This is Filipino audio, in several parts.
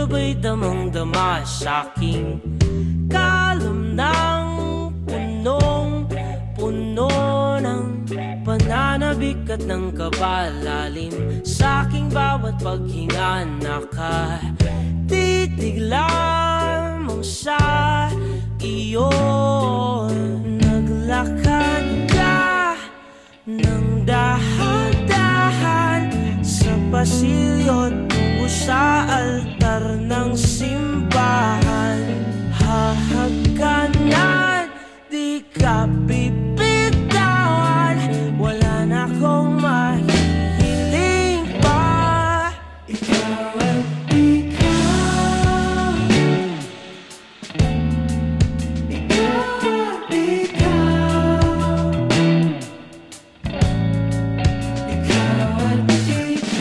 Sabay damang-dama sa'king kalam ng punong-puno ng pananabik at ng kabalalim. Sa'king bawat paghinga nakatitig lamang sa iyo. Naglakad ka ng dahan-dahan sa pasilyo tungo sa altar ng simbahan. Hahagkanan, di ka bibitawan, wala na akong mahihiling pa. Ikaw at ikaw, ikaw at ikaw, ikaw at ikaw,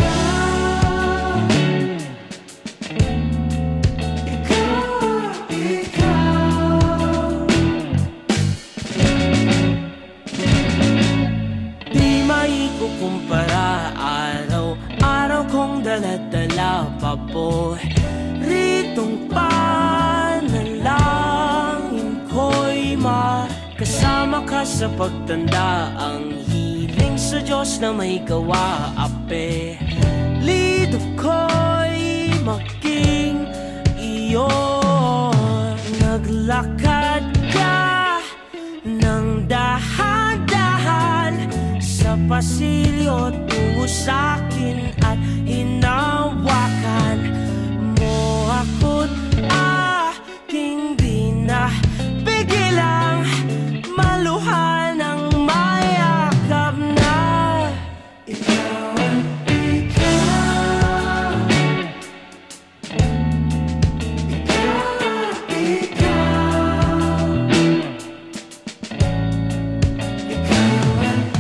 kumpara araw-araw kong dala-dala paboritong panalangin ko'y makasama ka sa pagtanda. Ang hiling sa Diyos na may gawa, apelido ko'y maging iyo. Naglakad ka ng dahan-dahan sa pasilyo tungo sa'kin at hinawakan mo ako't aking di na pigilang maluhan ng mayakap na. Ikaw at ikaw, ikaw at ikaw,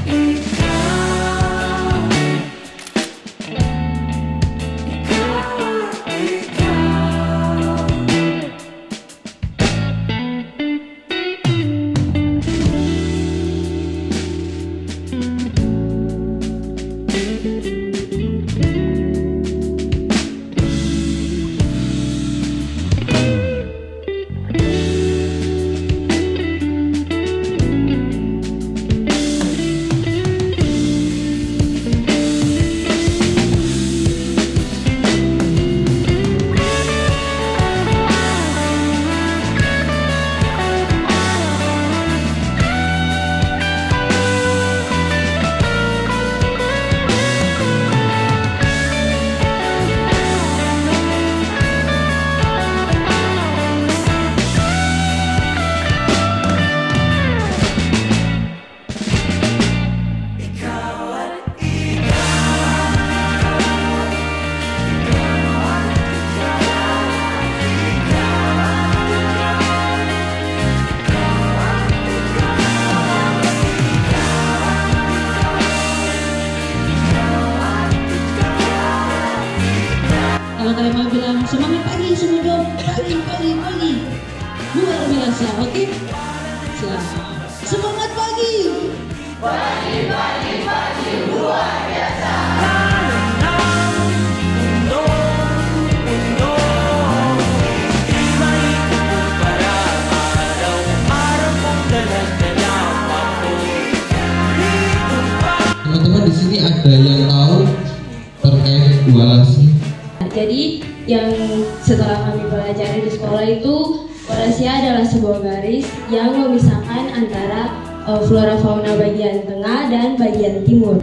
ikaw at kalau kalian mau bilang semangat pagi, semuanya pagi, luar biasa, oke? Semangat pagi, luar biasa. Teman-teman di sini ada yang tahu terkait dualasi? Jadi yang setelah kami pelajari di sekolah itu, Warasia adalah sebuah garis yang memisahkan antara flora fauna bagian tengah dan bagian timur.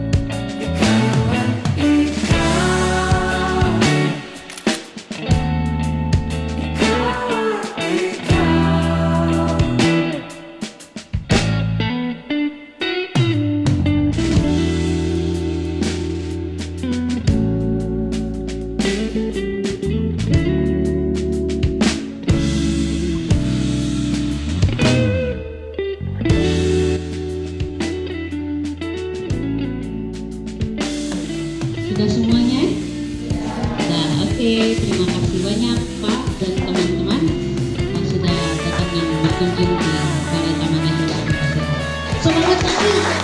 Sudah semuanya? Nah, oke. Terima kasih banyak Pak dan teman-teman yang sudah datang dan berkunjung di Balai Taman Nasional. Semangat pagi!